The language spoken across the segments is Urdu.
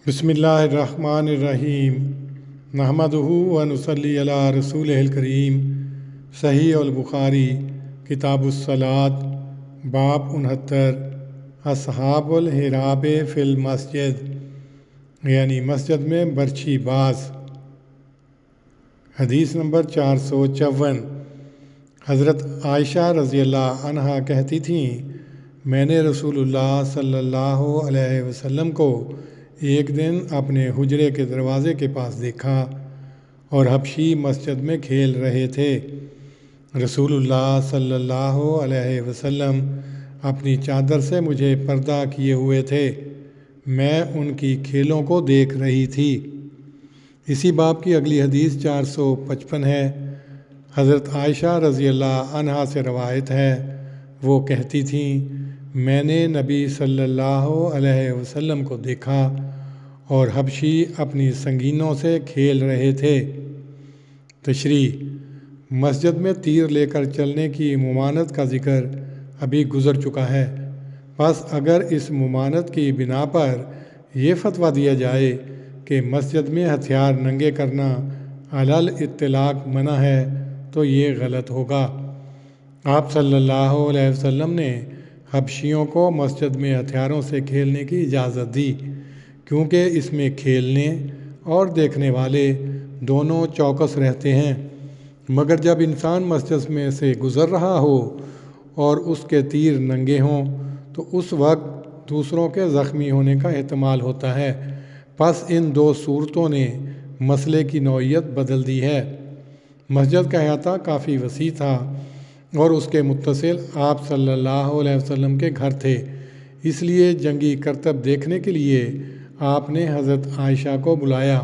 بسم اللہ الرحمن الرحیم نحمدہ و نصلی علی رسولہ الکریم۔ صحیح البخاری کتاب الصلاۃ باب 69 اصحاب الحراب فی المسجد، یعنی مسجد میں برچھی باز۔ حدیث نمبر 454۔ حضرت عائشہ رضی اللہ عنہا کہتی تھیں، میں نے رسول اللہ صلی اللہ علیہ وسلم کو ایک دن اپنے حجرے کے دروازے کے پاس دیکھا اور حبشی مسجد میں کھیل رہے تھے۔ رسول اللہ صلی اللہ علیہ وسلم اپنی چادر سے مجھے پردہ کیے ہوئے تھے، میں ان کی کھیلوں کو دیکھ رہی تھی۔ اسی باب کی اگلی حدیث 455 ہے۔ حضرت عائشہ رضی اللہ عنہا سے روایت ہے، وہ کہتی تھیں، میں نے نبی صلی اللہ علیہ وسلم کو دیکھا اور حبشی اپنی سنگینوں سے کھیل رہے تھے۔ تشریح: مسجد میں تیر لے کر چلنے کی ممانعت کا ذکر ابھی گزر چکا ہے، بس اگر اس ممانعت کی بنا پر یہ فتویٰ دیا جائے کہ مسجد میں ہتھیار ننگے کرنا علی الاطلاق منع ہے تو یہ غلط ہوگا۔ آپ صلی اللہ علیہ وسلم نے حبشیوں کو مسجد میں ہتھیاروں سے کھیلنے کی اجازت دی، کیونکہ اس میں کھیلنے اور دیکھنے والے دونوں چوکس رہتے ہیں، مگر جب انسان مسجد میں سے گزر رہا ہو اور اس کے تیر ننگے ہوں تو اس وقت دوسروں کے زخمی ہونے کا احتمال ہوتا ہے۔ پس ان دو صورتوں نے مسئلے کی نوعیت بدل دی ہے۔ مسجد کا احاطہ کافی وسیع تھا اور اس کے متصل آپ صلی اللہ علیہ وسلم کے گھر تھے، اس لیے جنگی کرتب دیکھنے کے لیے آپ نے حضرت عائشہ کو بلایا۔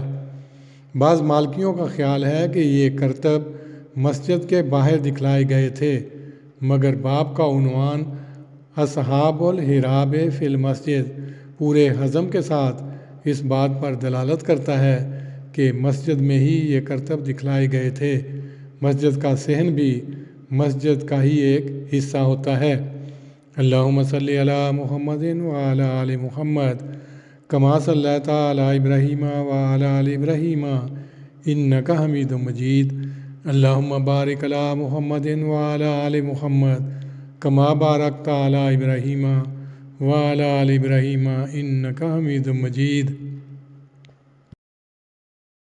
بعض مالکیوں کا خیال ہے کہ یہ کرتب مسجد کے باہر دکھلائے گئے تھے، مگر باب کا عنوان اصحاب الحراب فی المسجد پورے حزم کے ساتھ اس بات پر دلالت کرتا ہے کہ مسجد میں ہی یہ کرتب دکھلائے گئے تھے۔ مسجد کا صحن بھی مسجد کا ہی ایک حصہ ہوتا ہے۔ اللہم صلی علی محمد وعلی آل محمد کما صلیت علی ابراہیم وعلی آل ابراہیم انک حمید مجید۔ اللہم بارک علی محمد وعلی آل محمد کما بارکت علی ابراہیم وعلی آل ابراہیم انک حمید مجید۔